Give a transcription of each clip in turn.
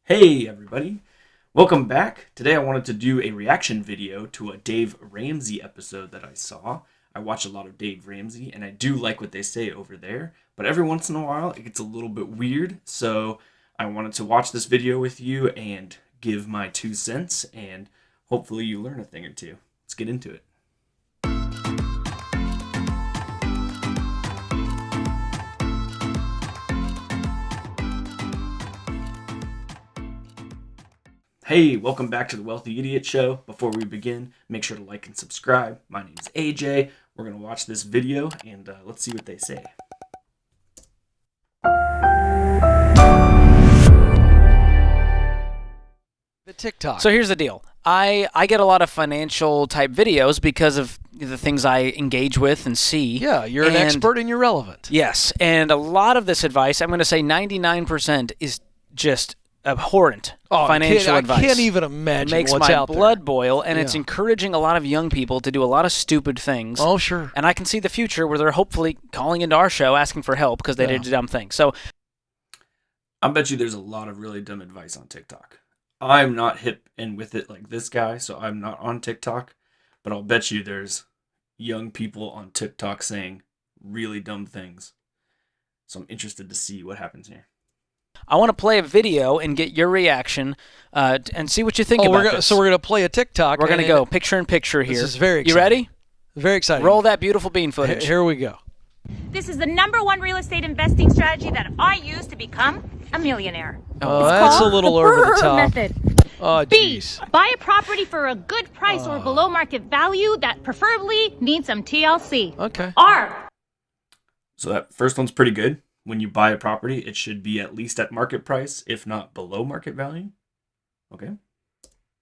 Hey everybody, welcome back. Today I wanted to do a reaction video to a Dave Ramsey episode that I saw. I watch a lot of Dave Ramsey and I do like what they say over there, but every once in a while it gets a little bit weird, so I wanted to watch this video with you and give my 2 cents, and hopefully you learn a thing or two. Let's get into it. Hey, welcome back to the Wealthy Idiot Show. Before we begin, make sure to like and subscribe. My name is AJ. We're going to watch this video and let's see what they say. The TikTok. So here's the deal. I get a lot of financial type videos because of the things I engage with and see. Yeah, you're an expert and you're relevant. Yes, and a lot of this advice, I'm going to say 99% is just abhorrent financial advice. I can't even imagine what's what's out there. Makes my blood boil, and it's encouraging a lot of young people to do a lot of stupid things. Oh, sure. And I can see the future where they're hopefully calling into our show asking for help because they did a dumb thing. So I bet you there's a lot of really dumb advice on TikTok. I'm not hip and with it like this guy, so I'm not on TikTok, but I'll bet you there's young people on TikTok saying really dumb things. So I'm interested to see what happens here. I want to play a video and get your reaction and see what you think about this. So we're going to play a TikTok. We're going to go picture in picture here. This is very exciting. You ready? Very exciting. Roll that beautiful bean footage. Here we go. This is the #1 real estate investing strategy that I use to become a millionaire. Oh, that's a little over the top. Method. Oh, B, jeez. buy a property for a good price or below market value that preferably needs some TLC. Okay. R, So that first one's pretty good. When you buy a property, it should be at least at market price, if not below market value. Okay.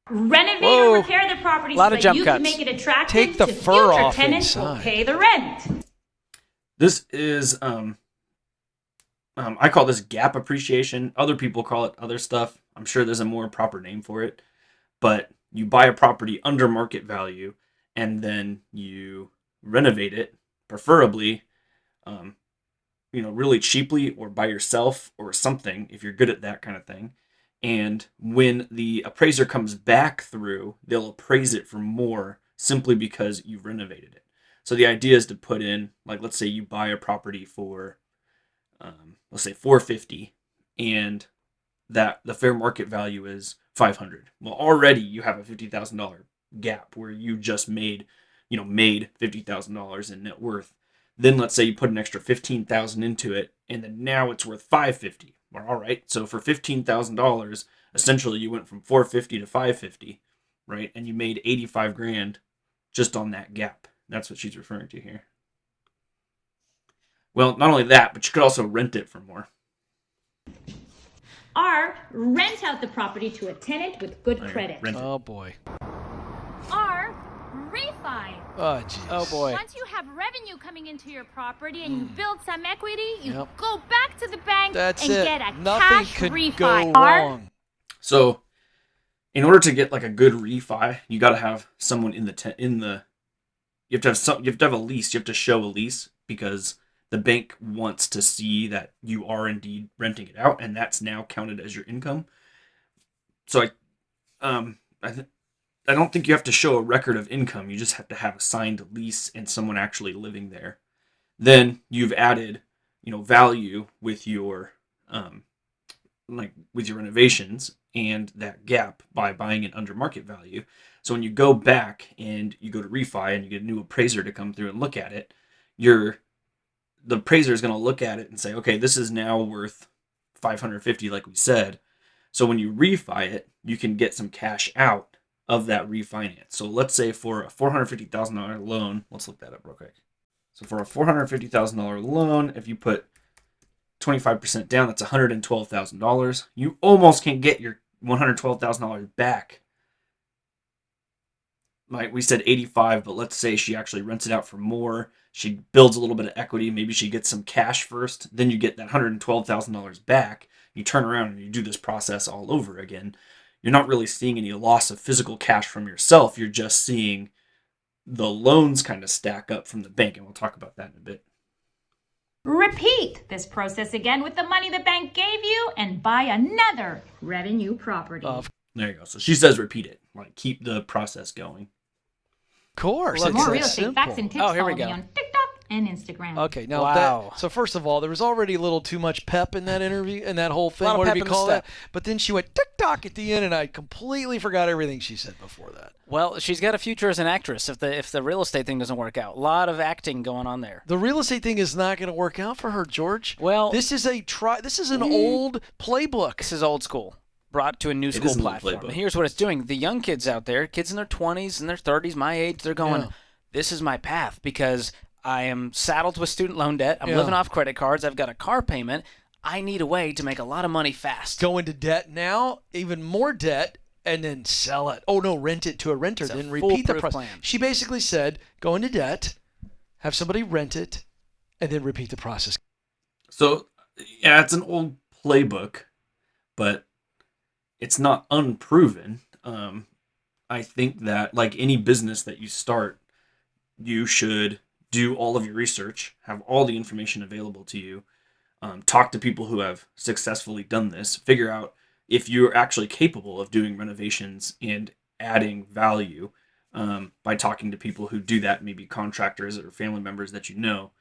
renovate Whoa. or repair the property Lot so of that jump you cuts. can make it attractive Take the to fur future off tenants who inside. pay the rent. This is, I call this gap appreciation. Other people call it other stuff. I'm sure there's a more proper name for it. But you buy a property under market value and then you renovate it, preferably, really cheaply or by yourself or something, if you're good at that kind of thing. And when the appraiser comes back through, they'll appraise it for more simply because you've renovated it. So the idea is to put in, like, let's say you buy a property for, let's say $450, and that the fair market value is $500. Well, already you have a $50,000 gap where you just made $50,000 in net worth. Then let's say you put an extra $15,000 into it, and then now it's worth $550. Well, all right. So for $15,000, essentially you went from $450 to $550, right? And you made $85,000 just on that gap. That's what she's referring to here. Well, not only that, but you could also rent it for more. R, rent out the property to a tenant with good credit. Rent it. Oh, boy. R, refi. Oh, jeez. Oh, boy. Once you have revenue coming into your property and you build some equity, you Yep. go back to the bank That's and it. get a Nothing cash could refi. go R, wrong. So, in order to get like a good refi, you got to have someone you have to have a lease. You have to show a lease because the bank wants to see that you are indeed renting it out, and that's now counted as your income. So I don't think you have to show a record of income. You just have to have a signed lease and someone actually living there. Then you've added, value with your with your renovations and that gap by buying it under market value. So when you go back and you go to refi and you get a new appraiser to come through and look at it, the appraiser is going to look at it and say, okay, this is now worth $550, like we said. So when you refi it, you can get some cash out of that refinance. So let's say for a $450,000 loan, let's look that up real quick. So for a $450,000 loan, if you put 25% down, that's $112,000. You almost can get your $112,000 back. We said 85, but let's say she actually rents it out for more. She builds a little bit of equity. Maybe she gets some cash first. Then you get that $112,000 back. You turn around and you do this process all over again. You're not really seeing any loss of physical cash from yourself. You're just seeing the loans kind of stack up from the bank. And we'll talk about that in a bit. Repeat this process again with the money the bank gave you and buy another revenue property. There you go. So she says repeat it. Like, keep the process going. Of course. For It's more that real estate simple. facts and tips, Oh, here we follow me go. on TikTok and Instagram. Okay, now Wow. so first of all, there was already a little too much pep in that interview and that whole thing. Lot of What pep did you in the call that? step. But then she went TikTok at the end, and I completely forgot everything she said before that. Well, she's got a future as an actress if the real estate thing doesn't work out. A lot of acting going on there. The real estate thing is not going to work out for her, George. Well, this is an old playbook. This is old school, brought to a new school is an old platform. playbook. And here's what it's doing. The young kids out there, kids in their 20s and their 30s, my age, they're going, Yeah. this is my path because I am saddled with student loan debt. I'm Yeah. living off credit cards. I've got a car payment. I need a way to make a lot of money fast. Go into debt now, even more debt, and then sell it. Oh, no, rent it to a renter, It's a then repeat the foolproof process. plan. She basically said, go into debt, have somebody rent it, and then repeat the process. So, yeah, it's an old playbook, but it's not unproven. I think that, like any business that you start, you should do all of your research, have all the information available to you, talk to people who have successfully done this, figure out if you're actually capable of doing renovations and adding value by talking to people who do that, maybe contractors or family members that you know.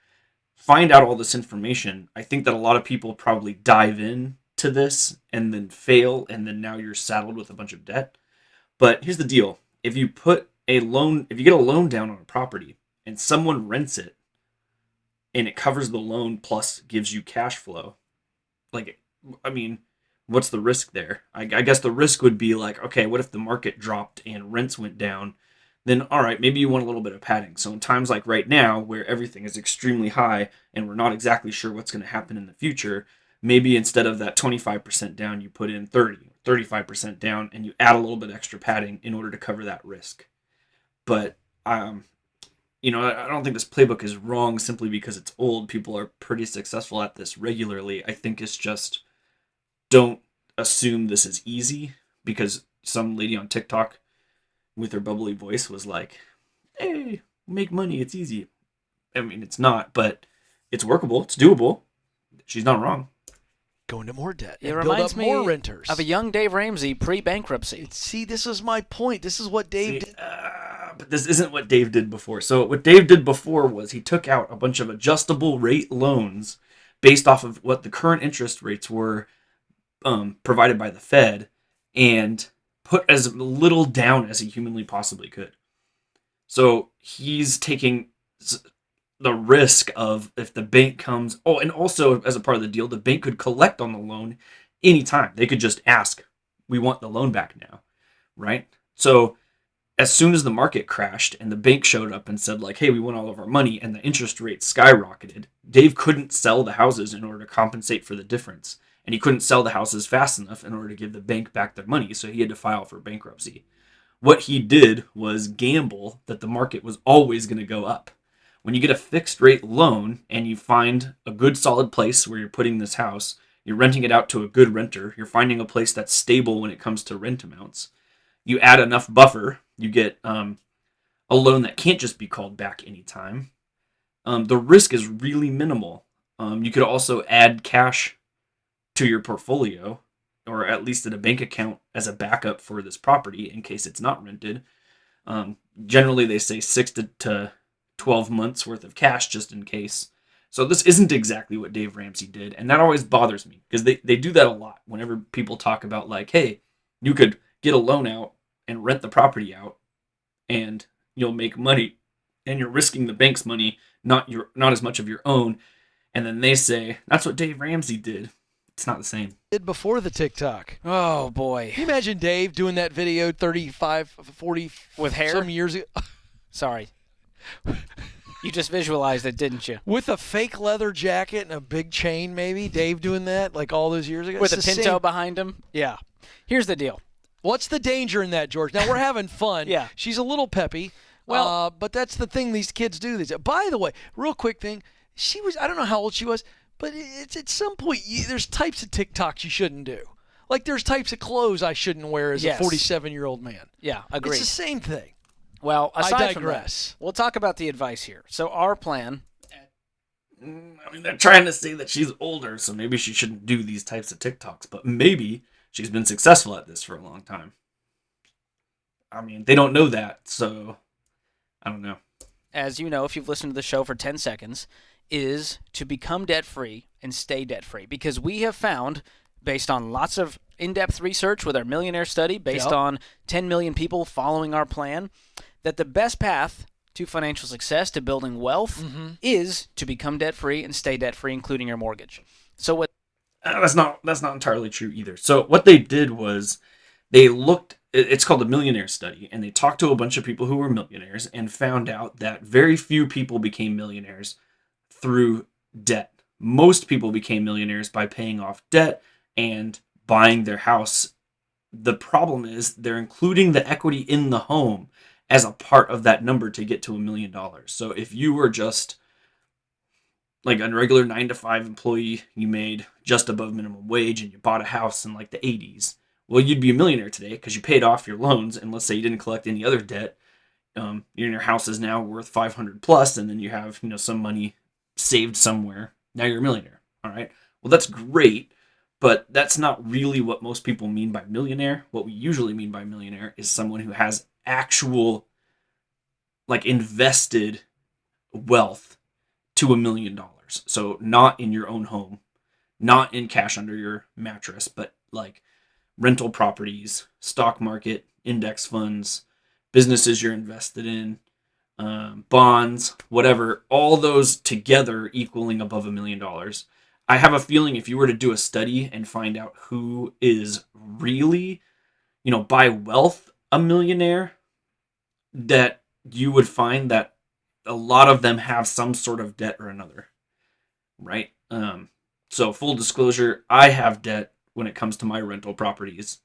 Find out all this information. I think that a lot of people probably dive in to this and then fail, and then now you're saddled with a bunch of debt. But here's the deal. If you get a loan down on a property and someone rents it and it covers the loan plus gives you cash flow, what's the risk there? I guess the risk would be like, okay, what if the market dropped and rents went down? Then, all right, maybe you want a little bit of padding. So in times like right now, where everything is extremely high and we're not exactly sure what's going to happen in the future, maybe instead of that 25% down, you put in 35% down, and you add a little bit extra padding in order to cover that risk. But, I don't think this playbook is wrong simply because it's old. People are pretty successful at this regularly. I think it's just, don't assume this is easy, because some lady on TikTok with her bubbly voice was like, hey, make money, it's easy. I mean, it's not, but it's workable, it's doable. She's not wrong. Go into more debt. It and reminds build up more me renters. of a young Dave Ramsey pre-bankruptcy. See, this is my point. This is what Dave did. But this isn't what Dave did before. So what Dave did before was he took out a bunch of adjustable rate loans based off of what the current interest rates were provided by the Fed, and put as little down as he humanly possibly could. So he's taking the risk of, if the bank comes, and also as a part of the deal, the bank could collect on the loan anytime. They could just ask, we want the loan back now, right? So as soon as the market crashed and the bank showed up and said, like, hey, we want all of our money, and the interest rate skyrocketed, Dave couldn't sell the houses in order to compensate for the difference. And he couldn't sell the houses fast enough in order to give the bank back their money, so he had to file for bankruptcy. What he did was gamble that the market was always going to go up. When you get a fixed rate loan and you find a good solid place where you're putting this house, you're renting it out to a good renter, you're finding a place that's stable when it comes to rent amounts, you add enough buffer, you get a loan that can't just be called back anytime. The risk is really minimal. You could also add cash to your portfolio, or at least in a bank account, as a backup for this property in case it's not rented. Generally, they say 6 to 12 months worth of cash just in case. So this isn't exactly what Dave Ramsey did, and that always bothers me, because they do that a lot whenever people talk about, like, hey, you could get a loan out and rent the property out and you'll make money, and you're risking the bank's money, not as much of your own. And then they say, that's what Dave Ramsey did. It's not the same. Did before the TikTok. Oh, boy. Can you imagine Dave doing that video 35, 40 With hair? some years ago? Sorry. You just visualized it, didn't you? With a fake leather jacket and a big chain, maybe? Dave doing that like all those years ago? With a It's the Pinto same. behind him? Yeah. Here's the deal. What's the danger in that, George? Now, we're having fun. Yeah. She's a little peppy. Well- but that's the thing these kids do. By the way, real quick thing. I don't know how old she was, but it's at some point, there's types of TikToks you shouldn't do. Like there's types of clothes I shouldn't wear as Yes. a 47-year-old man. Yeah, agreed. It's the same thing. Well, aside I from digress. that, we'll talk about the advice here. So our plan, I mean, they're trying to say that she's older, so maybe she shouldn't do these types of TikToks, but maybe she's been successful at this for a long time. I mean, they don't know that, so I don't know. As you know, if you've listened to the show for 10 seconds, is to become debt-free and stay debt-free. Because we have found, based on lots of in-depth research with our Millionaire Study, based on 10 million people following our plan, that the best path to financial success, to building wealth, is to become debt-free and stay debt-free, including your mortgage. So what? That's not entirely true either. So what they did was they looked. It's called the Millionaire Study, and they talked to a bunch of people who were millionaires and found out that very few people became millionaires through debt. Most people became millionaires by paying off debt and buying their house. The problem is they're including the equity in the home as a part of that number to get to $1 million. So if you were just like a regular 9-to-5 employee, you made just above minimum wage and you bought a house in like the 80s, well, you'd be a millionaire today because you paid off your loans, and let's say you didn't collect any other debt. Your house is now worth 500 plus, and then you have some money saved somewhere. Now you're a millionaire. All right. Well, that's great, but that's not really what most people mean by millionaire. What we usually mean by millionaire is someone who has actual, like, invested wealth to $1 million. So not in your own home, not in cash under your mattress, but like rental properties, stock market, index funds, businesses you're invested in, bonds, whatever, all those together equaling above $1 million. I have a feeling if you were to do a study and find out who is really, by wealth, a millionaire, that you would find that a lot of them have some sort of debt or another, right? So full disclosure, I have debt when it comes to my rental properties.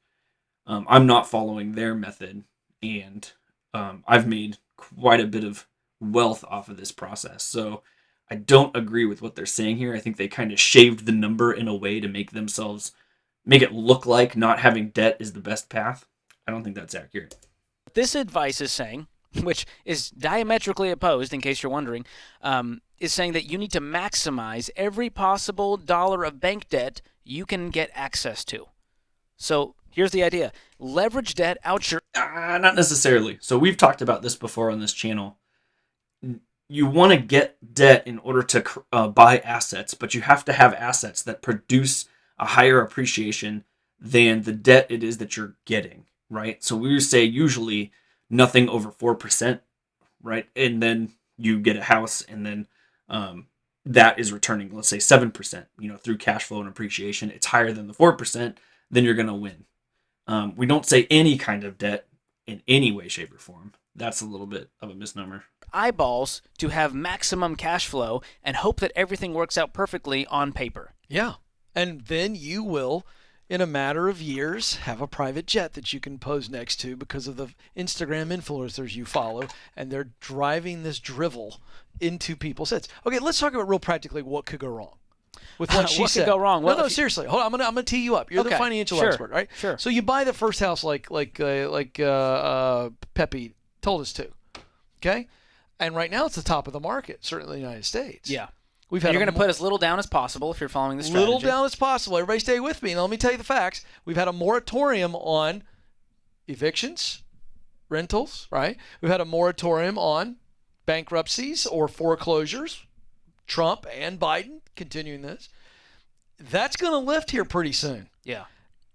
I'm not following their method, and I've made quite a bit of wealth off of this process. So I don't agree with what they're saying here. I think they kind of shaved the number in a way to make it look like not having debt is the best path. I don't think that's accurate. This advice is saying, which is diametrically opposed, in case you're wondering, is saying that you need to maximize every possible dollar of bank debt you can get access to. So here's the idea. Leverage debt out your... Not necessarily. So we've talked about this before on this channel. You want to get debt in order to buy assets, but you have to have assets that produce a higher appreciation than the debt it is that you're getting, right? So we would say usually nothing over 4%, right? And then you get a house, and then that is returning, let's say 7%, through cash flow and appreciation. It's higher than the 4%, then you're going to win. We don't say any kind of debt in any way, shape, or form. That's a little bit of a misnomer. Eyeballs to have maximum cash flow and hope that everything works out perfectly on paper. Yeah. And then you will, in a matter of years, have a private jet that you can pose next to because of the Instagram influencers you follow, and they're driving this drivel into people's heads. Okay, let's talk about real practically what could go wrong with what she said. What could go wrong? Well, no, seriously. Hold on, I'm gonna tee you up. You're the financial expert, right? Sure. So you buy the first house like Pepe told us to, okay? And right now it's the top of the market, certainly in the United States. Yeah. We've had you're going to put as little down as possible if you're following the strategy. Little down as possible. Everybody stay with me. Now let me tell you the facts. We've had a moratorium on evictions, rentals, right? We've had a moratorium on bankruptcies or foreclosures. Trump and Biden continuing this. That's going to lift here pretty soon. Yeah.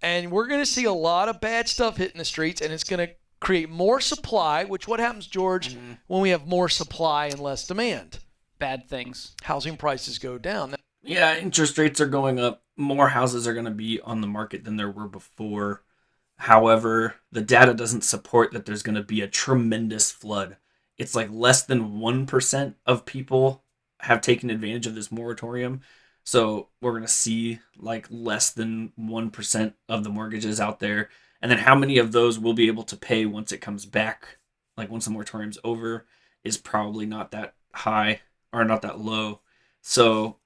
And we're going to see a lot of bad stuff hitting the streets, and it's going to create more supply, which what happens, George, when we have more supply and less demand? Bad things. Housing prices go down. Yeah, interest rates are going up. More houses are going to be on the market than there were before. However, the data doesn't support that there's going to be a tremendous flood. It's like less than 1% of people have taken advantage of this moratorium. So we're going to see like less than 1% of the mortgages out there. And then how many of those will be able to pay once it comes back, like once the moratorium's over, is probably not that high or not that low. So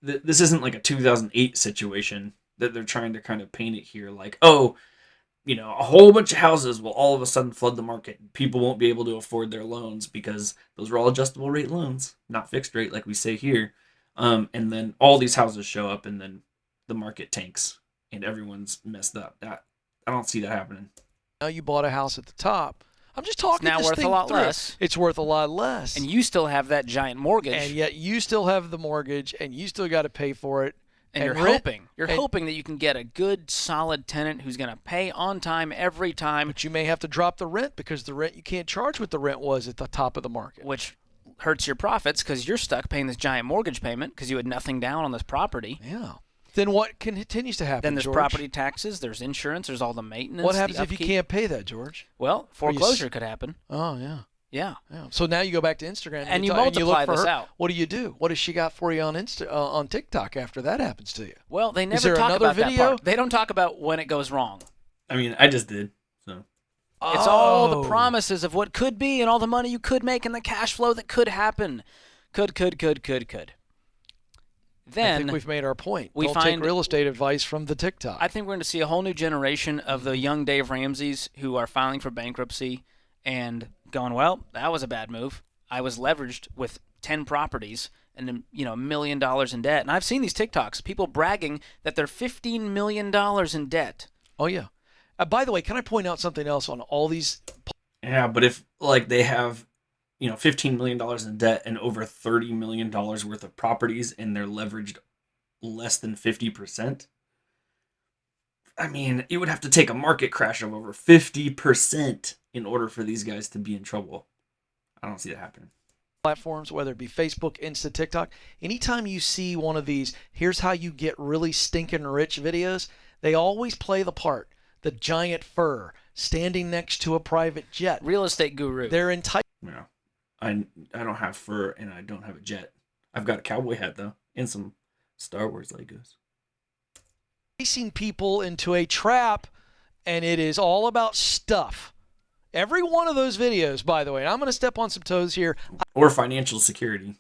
this isn't like a 2008 situation that they're trying to kind of paint it here like, oh, a whole bunch of houses will all of a sudden flood the market. People won't be able to afford their loans because those are all adjustable rate loans, not fixed rate like we say here. And then all these houses show up, and then the market tanks, and everyone's messed up. I don't see that happening. Now you bought a house at the top. I'm just talking now this worth a thing lot through. less. It's worth a lot less. And you still have that giant mortgage. And yet you still have the mortgage, and you still got to pay for it. And you're hoping that you can get a good, solid tenant who's going to pay on time every time. But you may have to drop the rent because the rent you can't charge what the rent was at the top of the market. Which hurts your profits because you're stuck paying this giant mortgage payment because you had nothing down on this property. Yeah. Then what continues to happen, Then there's George? property taxes, there's insurance, there's all the maintenance. What happens the if you upkeep. can't pay that, George? Well, foreclosure could happen. Oh, yeah. Yeah. Yeah. So now you go back to Instagram And you look multiply for this her. out. What do? What has she got for you on on TikTok after that happens to you? Well, they never there talk another about video? that part. They don't talk about when it goes wrong. I mean, I just did. So It's all the promises of what could be and all the money you could make and the cash flow that could happen. Could. Then I think we've made our point. we Don't find- take real estate advice from the TikTok. I think we're going to see a whole new generation of the young Dave Ramseys who are filing for bankruptcy and going, well, that was a bad move. I was leveraged with 10 properties and $1 million in debt. And I've seen these TikToks, people bragging that they're $15 million in debt. Oh, yeah. By the way, can I point out something else on all these? yeah, but if like they have, $15 million in debt and over $30 million worth of properties, and they're leveraged less than 50%. I mean, it would have to take a market crash of over 50% in order for these guys to be in trouble. I don't see that happening. Platforms, whether it be Facebook, Insta, TikTok, anytime you see one of these, here's how you get really stinking rich videos, they always play the part. The giant fur standing next to a private jet. Real estate guru. They're entitled. Yeah. I don't have fur and I don't have a jet. I've got a cowboy hat though, and some Star Wars Legos. Chasing people into a trap, and it is all about stuff. Every one of those videos, by the way, and I'm going to step on some toes here. Or financial security.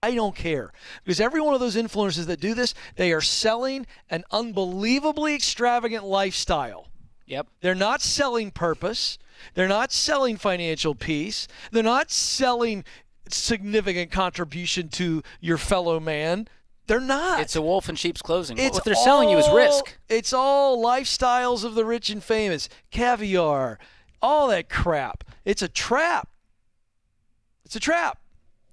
I don't care. Because every one of those influencers that do this, they are selling an unbelievably extravagant lifestyle. Yep. They're not selling purpose. They're not selling financial peace. They're not selling significant contribution to your fellow man. They're not. It's a wolf in sheep's clothing. It's What they're selling you is risk. It's all lifestyles of the rich and famous, caviar, all that crap. It's a trap. It's a trap.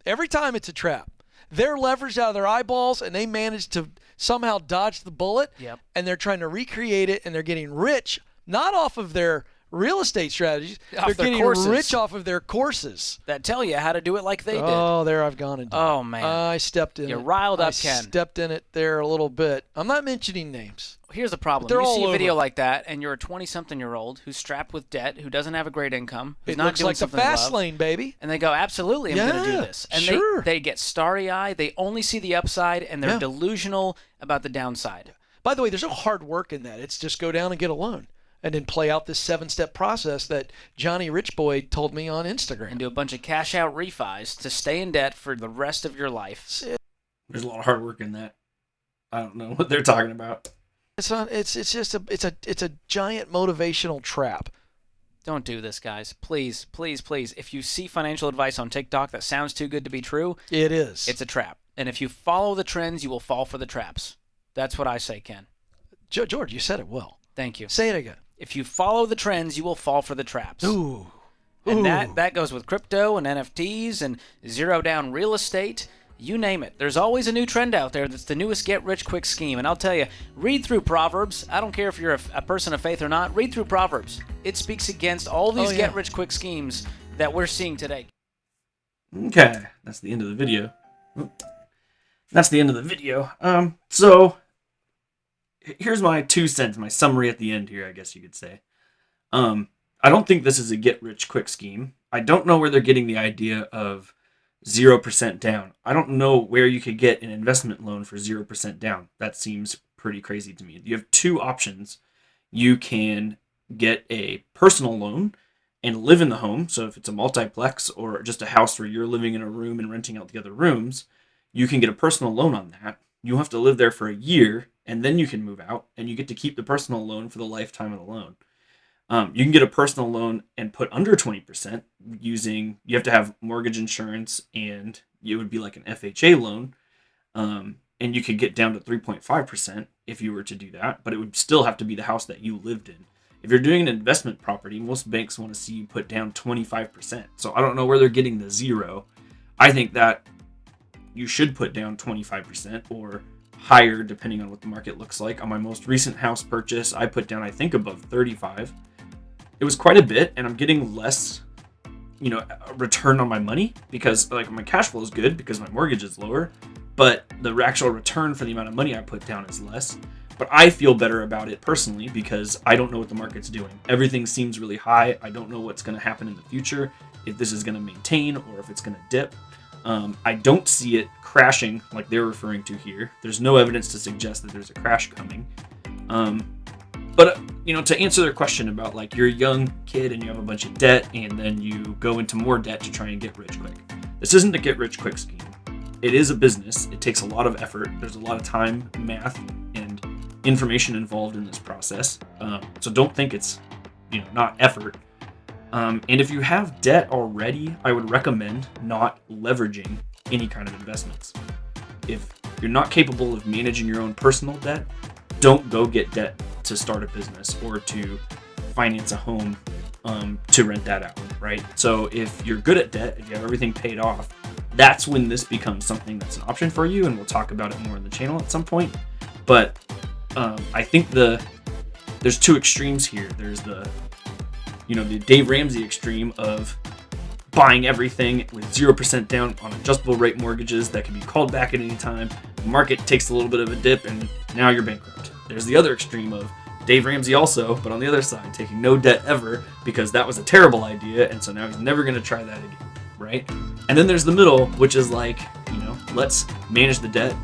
Every time it's a trap. They're leveraged out of their eyeballs, and they manage to somehow dodge the bullet. Yep. And they're trying to recreate it, and they're getting rich, not off of their real estate strategies. Off they're their getting courses. rich off of their courses. That tell you how to do it like they did. Oh, there I've gone into Oh, man. I stepped in You it. riled up I Ken. stepped in it there a little bit. I'm not mentioning names. Here's the problem. They're You all see a video over. like that, and you're a 20-something-year-old who's strapped with debt, who doesn't have a great income, who's It not looks doing like the something they fast love, lane, baby. and they go, absolutely, I'm going to do Yeah, this. And sure. they get starry-eyed. They only see the upside, and they're Yeah. delusional about the downside. By the way, there's no hard work in that. It's just go down and get a loan and then play out this 7-step process that Johnny Rich Boy told me on Instagram. And do a bunch of cash-out refis to stay in debt for the rest of your life. There's a lot of hard work in that. I don't know what they're talking about. It's not. It's just a giant motivational trap. Don't do this, guys. Please, please, please. If you see financial advice on TikTok that sounds too good to be true, It is. it's a trap. And if you follow the trends, you will fall for the traps. That's what I say, Ken. George, you said it well. Thank you. Say it again. If you follow the trends, you will fall for the traps. Ooh. And Ooh. that goes with crypto and NFTs and zero down real estate. You name it. There's always a new trend out there that's the newest get-rich-quick scheme. And I'll tell you, read through Proverbs. I don't care if you're a person of faith or not. Read through Proverbs. It speaks against all these Oh, yeah. get-rich-quick schemes that we're seeing today. Okay, that's the end of the video. That's the end of the video. So here's my 2 cents, my summary at the end here, I guess you could say. I don't think this is a get-rich-quick scheme. I don't know where they're getting the idea of 0% down. I don't know where you could get an investment loan for 0% down. That seems pretty crazy to me. You have 2 options. You can get a personal loan and live in the home. So if it's a multiplex or just a house where you're living in a room and renting out the other rooms, you can get a personal loan on that. You have to live there for a year, and then you can move out, and you get to keep the personal loan for the lifetime of the loan. You can get a personal loan and put under 20% you have to have mortgage insurance, and it would be like an FHA loan. And you could get down to 3.5% if you were to do that, but it would still have to be the house that you lived in. If you're doing an investment property, most banks want to see you put down 25%. So I don't know where they're getting the 0. I think that you should put down 25% or higher depending on what the market looks like. On my most recent house purchase, I put down, I think, above 35. It was quite a bit, and I'm getting less, a return on my money because like my cash flow is good because my mortgage is lower, but the actual return for the amount of money I put down is less. But I feel better about it personally because I don't know what the market's doing. Everything seems really high. I don't know what's going to happen in the future, if this is going to maintain or if it's going to dip. I don't see it crashing like they're referring to here. There's no evidence to suggest that there's a crash coming. But to answer their question about like you're a young kid and you have a bunch of debt and then you go into more debt to try and get rich quick. This isn't a get rich quick scheme. It is a business. It takes a lot of effort. There's a lot of time, math, and information involved in this process. So don't think it's, not effort. And if you have debt already, I would recommend not leveraging any kind of investments. If you're not capable of managing your own personal debt, don't go get debt to start a business or to finance a home to rent that out, right? So if you're good at debt, if you have everything paid off, that's when this becomes something that's an option for you, and we'll talk about it more in the channel at some point. But I think there's two extremes here. There's the Dave Ramsey extreme of buying everything with 0% down on adjustable rate mortgages that can be called back at any time. The market takes a little bit of a dip and now you're bankrupt. There's the other extreme of Dave Ramsey also, but on the other side, taking no debt ever because that was a terrible idea, and so now he's never going to try that again, right? And then there's the middle, which is like, let's manage the debt,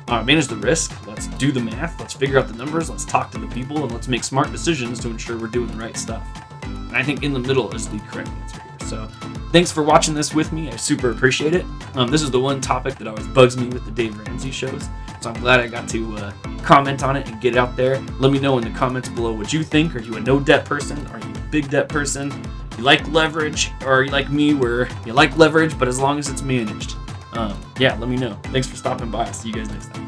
manage the risk, let's do the math, let's figure out the numbers, let's talk to the people, and let's make smart decisions to ensure we're doing the right stuff. And I think in the middle is the correct answer here. So thanks for watching this with me. I super appreciate it. This is the one topic that always bugs me with the Dave Ramsey shows. So I'm glad I got to comment on it and get it out there. Let me know in the comments below what you think. Are you a no debt person? Are you a big debt person? You like leverage? Or are you like me where you like leverage, but as long as it's managed? Let me know. Thanks for stopping by. I'll see you guys next time.